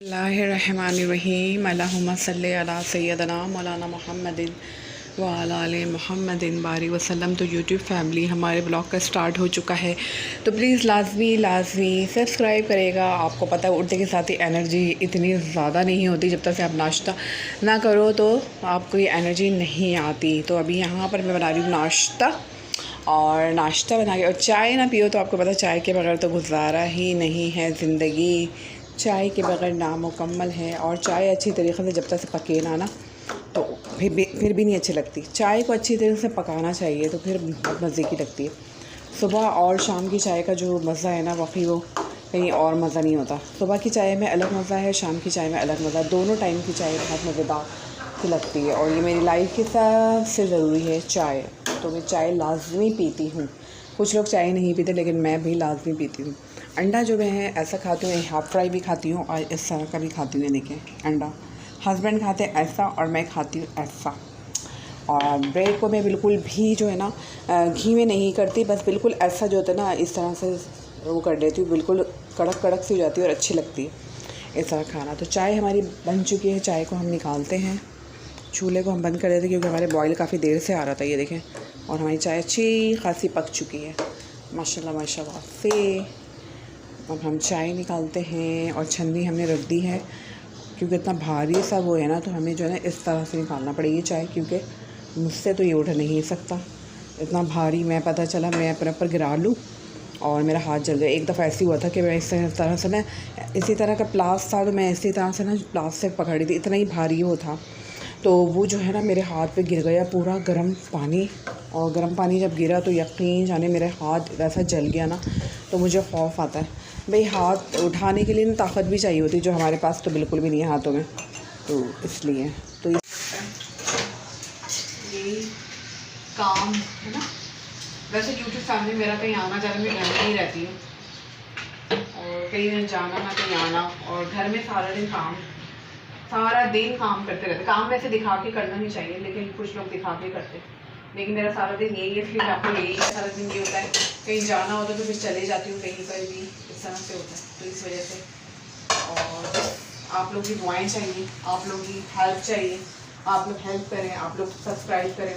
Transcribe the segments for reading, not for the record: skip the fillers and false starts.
बिस्मिल्लाहिर्रहमानिर्रहीम अल्लाहुम्मा सल्ली अला सय्यदना मौलाना मुहम्मदिन व अला आले मुहम्मदिन बारिक वसल्लम। तो यूट्यूब फैमिली हमारे ब्लॉग का स्टार्ट हो चुका है, तो प्लीज़ लाजमी सब्सक्राइब करेगा। आपको पता है उठने के साथ ही एनर्जी इतनी ज़्यादा नहीं होती, जब तक से आप नाश्ता ना करो तो आपको ये एनर्जी नहीं आती। तो अभी यहाँ पर मैं बना रही हूँ नाश्ता, और नाश्ता बना के और चाय ना पियो तो आपको पता चाय के बगैर तो गुजारा ही नहीं है ज़िंदगी। चाय के बगैर नामुकम्मल है, और चाय अच्छी तरीक़े से जब तक से पके ना तो फिर भी नहीं अच्छी लगती। चाय को अच्छी तरीके से पकाना चाहिए तो फिर बहुत मज़े की लगती है। सुबह और शाम की चाय का जो मज़ा है ना, वाकई वो कहीं और मज़ा नहीं होता। सुबह की चाय में अलग मज़ा है, शाम की चाय में अलग मज़ा। दोनों टाइम की चाय बहुत मज़ेदार सी लगती है, और ये मेरी लाइफ की सबसे ज़रूरी है चाय। तो मैं चाय लाजमी पीती हूँ। कुछ लोग चाय नहीं पीते, लेकिन मैं भी लाजमी पीती हूँ। अंडा जो मैं है ऐसा खाती हूँ, हाफ़ फ्राई भी खाती हूँ और इस तरह का भी खाती हूँ। देखिए अंडा हस्बैंड खाते हैं ऐसा, और मैं खाती हूँ ऐसा। और ब्रेड को मैं बिल्कुल भी जो है ना घी में नहीं करती, बस बिल्कुल ऐसा जो होता है ना इस तरह से वो कर देती हूँ, बिल्कुल कड़क कड़क सी हो जाती है और अच्छी लगती है इस तरह खाना। तो चाय हमारी बन चुकी है, चाय को हम निकालते हैं। चूल्हे को हम बंद कर देते हैं क्योंकि हमारे बॉयल काफ़ी देर से आ रहा था, ये देखें। और हमारी चाय अच्छी खासी पक चुकी है माशाल्लाह माशाल्लाह से। अब हम चाय निकालते हैं, और छन्नी हमने रख दी है क्योंकि इतना भारी सा वो है ना, तो हमें जो है ना इस तरह से निकालना पड़ेगी चाय, क्योंकि मुझसे तो ये उठ नहीं सकता इतना भारी। मैं पता चला मैं अपने ऊपर गिरा लूँ और मेरा हाथ जल गया। एक दफ़ा ऐसी हुआ था कि मैं इस तरह से ना, इसी तरह का प्लास था, तो मैं इसी तरह से ना प्लास से पकड़ी थी, इतना ही भारी वो था। तो वो जो है ना मेरे हाथ पे गिर गया पूरा गर्म पानी, और गर्म पानी जब गिरा तो यकीन जाने मेरे हाथ वैसा जल गया ना, तो मुझे खौफ आता है भाई। हाथ उठाने के लिए ना ताकत भी चाहिए होती, जो हमारे पास तो बिल्कुल भी नहीं है हाथों में, तो इसलिए तो ये काम है ना। वैसे यूट्यूब फैमिली मेरा कहीं आना जाना में घर में ही रहती हूँ, और कहीं जाना ना कहीं आना, और घर में सारा दिन काम करते रहते। काम वैसे दिखा के करना नहीं चाहिए, लेकिन कुछ लोग दिखा के करते। लेकिन मेरा सारा दिन यही है, फिर आपको यही है, सारा दिन ये होता है। कहीं जाना होता तो फिर चले जाती हूँ कहीं पर भी, इस तरह से होता है। तो इस वजह से, और आप लोग की दुआएं चाहिए, आप लोग की हेल्प चाहिए। आप लोग हेल्प करें, आप लोग सब्सक्राइब करें,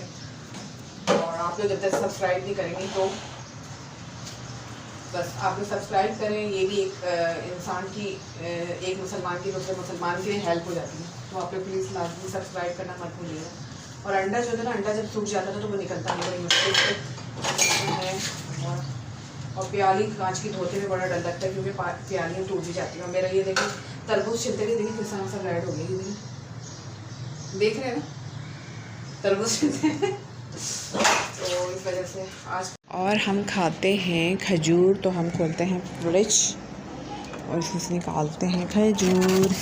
और आप लोग जब तक सब्सक्राइब नहीं करेंगे तो बस आप लोग सब्सक्राइब करें। ये भी एक इंसान की, एक मुसलमान की दूसरे मुसलमान के लिए हेल्प हो जाती है। तो आप लोग प्लीज़ लाजमी सब्सक्राइब करना मत भूलिएगा। और अंडा जो है ना, अंडा जब सूख जाता है तो वो निकलता नहीं, बड़ी मुश्किल से है। और प्याली कांच की धोते में बड़ा डर लगता है, क्योंकि प्यालियाँ टूट भी जाती हैं। और मेरा ये देखिए तरबूज छिलते के देखिए किस तरह से रेड हो गई, देख रहे हैं ना तरबूज छिलते तो इस वजह से आज। और हम खाते हैं खजूर, तो हम खोलते हैं फ्रिज और इसमें से निकालते हैं खजूर।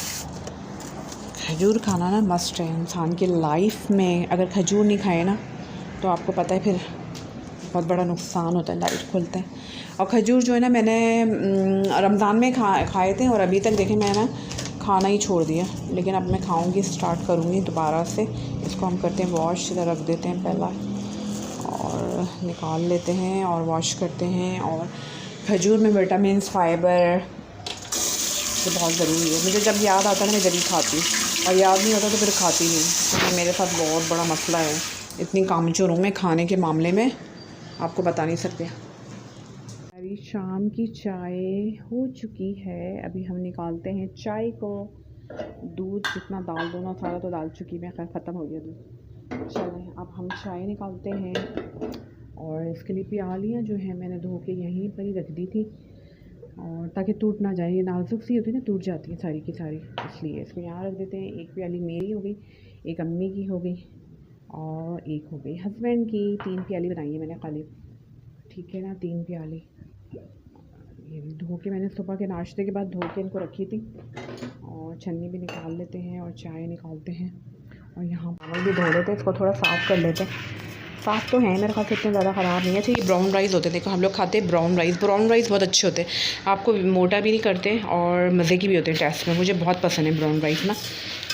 खजूर खाना ना मस्ट है इंसान की लाइफ में। अगर खजूर नहीं खाए ना तो आपको पता है फिर बहुत बड़ा नुकसान होता है। लाइट खोलते हैं। और खजूर जो है ना मैंने रमज़ान में खाए थे, और अभी तक देखें मैं ना खाना ही छोड़ दिया, लेकिन अब मैं खाऊंगी, स्टार्ट करूंगी दोबारा से। इसको हम करते हैं वॉश, इधर रख देते हैं पहला, और निकाल लेते हैं और वॉश करते हैं। और खजूर में विटामिन्स, फाइबर तो बहुत ज़रूरी है। मुझे जब याद आता है ना मैं जल्दी खाती हूँ, और याद नहीं होता तो फिर खाती नहीं। तो मेरे साथ बहुत बड़ा मसला है, इतनी कामचोर हूँ मैं खाने के मामले में, आपको बता नहीं सकते। हमारी शाम की चाय हो चुकी है, अभी हम निकालते हैं चाय को। दूध जितना डाल दो ना, सारा तो डाल चुकी मैं, खैर ख़त्म हो गया दूध। चलें अब हम चाय निकालते हैं। और इसके लिए प्यालियाँ जो हैं मैंने धो के यहीं पर ही रख दी थी, और ताकि टूट ना जाए। ये नाजुक सी होती है ना, टूट जाती है सारी की सारी, इसलिए इसको यहाँ रख देते हैं। एक प्याली मेरी हो गई, एक अम्मी की हो गई, और एक हो गई हस्बैंड की। 3 प्याली बनाई है मैंने खाली, ठीक है ना, 3 प्याली। ये भी धो के मैंने सुबह के नाश्ते के बाद धो के इनको रखी थी। और छन्नी भी निकाल लेते हैं और चाय निकालते हैं। और यहाँ चावल भी धो लेते हैं, इसको थोड़ा साफ़ कर लेते हैं। साफ़ तो हैं मेरे ख्याल से, इतने ज़्यादा ख़राब नहीं है। अच्छा ये ब्राउन राइस होते हैं, देखो हम लोग खाते हैं ब्राउन राइस बहुत अच्छे होते हैं, आपको मोटा भी नहीं करते और मज़े की भी होते हैं टेस्ट में। मुझे बहुत पसंद है ब्राउन राइस ना,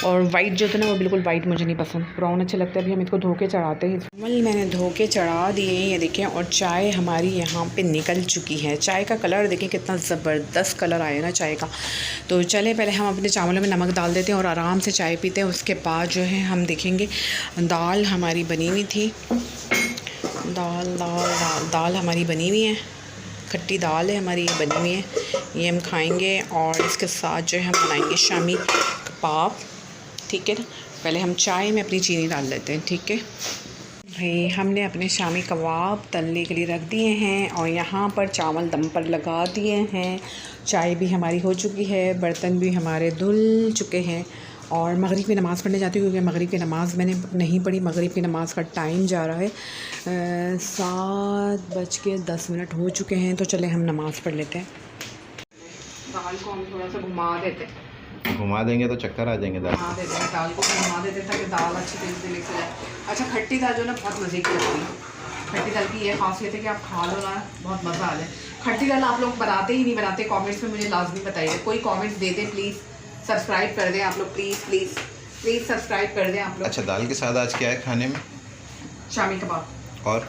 और वाइट जो होता है ना वो बिल्कुल वाइट मुझे नहीं पसंद, ब्राउन अच्छे लगते हैं। अभी हम इसको धो के चढ़ाते हैं। चावल मैंने धो के चढ़ा दिए, ये देखें, और चाय हमारी यहाँ पे निकल चुकी है। चाय का कलर देखें कितना ज़बरदस्त कलर आया ना चाय का। तो चले पहले हम अपने चावलों में नमक डाल देते हैं और आराम से चाय पीते हैं। उसके बाद जो है हम देखेंगे, दाल हमारी बनी हुई थी, दाल हमारी बनी हुई है, खट्टी दाल है हमारी, ये बनी हुई है, ये हम खाएंगे। और इसके साथ जो है हम बनाएंगे शामी कबाब, ठीक है ना। पहले हम चाय में अपनी चीनी डाल लेते हैं, ठीक है भाई। हमने अपने शामी कबाब तलने के लिए रख दिए हैं और यहाँ पर चावल दम पर लगा दिए हैं। चाय भी हमारी हो चुकी है, बर्तन भी हमारे धुल चुके हैं। और मगरिब की नमाज़ पढ़ने जाती हूँ, क्योंकि मगरिब की नमाज़ मैंने नहीं पढ़ी। मगरिब की नमाज़ का टाइम जा रहा है, 7:10 हो चुके हैं। तो चले हम नमाज़ पढ़ लेते हैं। दाल को हम थोड़ा सा घुमा देते हैं, घुमा देंगे तो चक्कर आ जाएंगे। घुमा देते हैं, दाल को घुमा देते हैं ताकि दाल अच्छी तरीके से मिक्स हो जाए। अच्छा खट्टी दाल जो ना बहुत मज़े की लगती है। खट्टी दाल की ये खासियत है कि आप खा लो ना, बहुत मज़ा आ जाए। खट्टी दाल आप लोग बनाते ही नहीं बनाते, कमेंट्स में मुझे लाजमी बताइए। कोई कमेंट्स दे दें प्लीज़, सब्सक्राइब कर दें आप लोग, प्लीज़ सब्सक्राइब कर दें आप लोग। अच्छा दाल के साथ आज क्या है खाने में? शामी कबाब और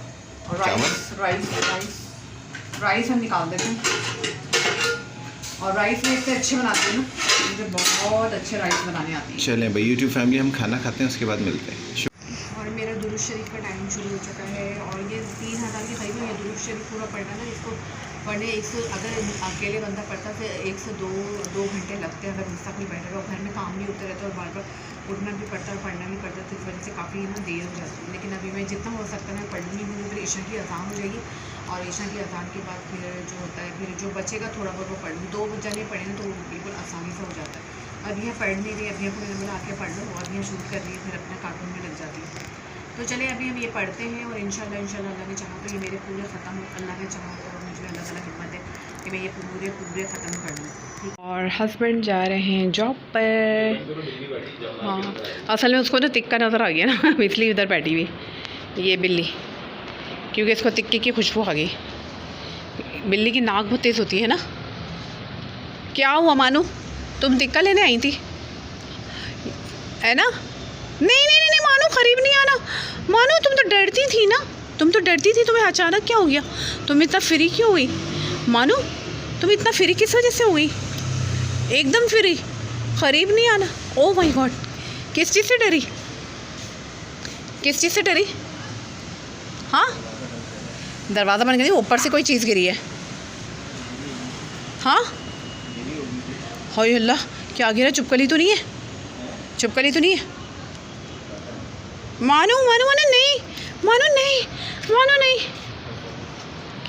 राइस हम निकाल देते हैं। और राइस में इतने अच्छे बनाती हूँ ना, मुझे बहुत अच्छे राइस बनाने आते हैं। चलें भाई यूट्यूब फैमिली, हम खाना खाते हैं उसके बाद मिलते हैं। और मेरा दुरूद शरीफ का टाइम शुरू हो चुका है और ये 3000 के करीब ये दुरूद शरीफ पूरा पढ़ना ना, इसको पढ़ने 100, अगर अकेले बंदा पढ़ता तो 1 से 2 घंटे लगते हैं। अगर मुस्तकिल बैठे रहो, घर में काम भी होते रहते और बार बार उठना भी पड़ता और पढ़ना भी पड़ता, तो इस वजह से काफ़ी ना देर हो जाती है। लेकिन अभी मैं जितना हो सकता है मैं पढ़ रही हूँ। फिर ईशा की अज़ान हो जाएगी और ईशा की अज़ान के बाद फिर जो होता है, फिर जो बचेगा थोड़ा बहुत वो पढ़ लूँ। 2 जने पढ़े ना तो बिल्कुल आसानी से हो जाता है। अब यहाँ पढ़ नहीं रही, अभी को मैंने बोला आके पढ़ लो, और यहाँ शूट कर रही है, फिर अपने कार्टून में लग जाती है। तो चले अभी हम ये पढ़ते हैं और इंशाल्लाह अल्लाह ने चाहा तो ये मेरे पूरे ख़त्म, अल्लाह ने चाहा और मुझे अल्लाह ताला हिम्मत है कि मैं ये पूरे ख़त्म कर लूँ। और हस्बैंड जा रहे हैं जॉब पर। हाँ असल में उसको तो तिक्का नज़र आ गया ना, इसलिए उधर बैठी हुई ये बिल्ली, क्योंकि इसको तिक्के की खुशबू आ गई। बिल्ली की नाक बहुत तेज़ होती है ना। क्या हुआ मानू, तुम तिक्का लेने आई थी है ना? नहीं मानू, करीब नहीं आना। मानू तुम तो डरती थी ना, तुम्हें अचानक क्या हो गया? तुम इतना फ्री क्यों हुई मानू? तुम इतना फ्री किस वजह से हुई? एकदम फ्री, करीब नहीं आना। ओ माय गॉड, किस चीज़ से डरी? हाँ दरवाज़ा बंद कर, ऊपर से कोई चीज़ गिरी है। हाँ हाय अल्लाह, क्या गिरा? चुपकली तो नहीं है? मानो नहीं,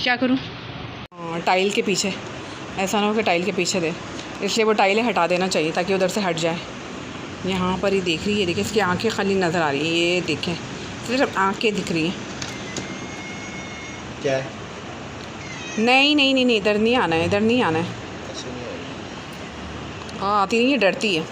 क्या करूं? टाइल के पीछे, ऐसा ना हो कि टाइल के पीछे दे, इसलिए वो टाइलें हटा देना चाहिए ताकि उधर से हट जाए। यहाँ पर ही देख रही है, देखिए इसकी आंखें खाली नज़र आ रही हैं, ये देखें सिर्फ आंखें दिख रही हैं। क्या है? नहीं, इधर नहीं आना है। हाँ आती नहीं है, डरती है।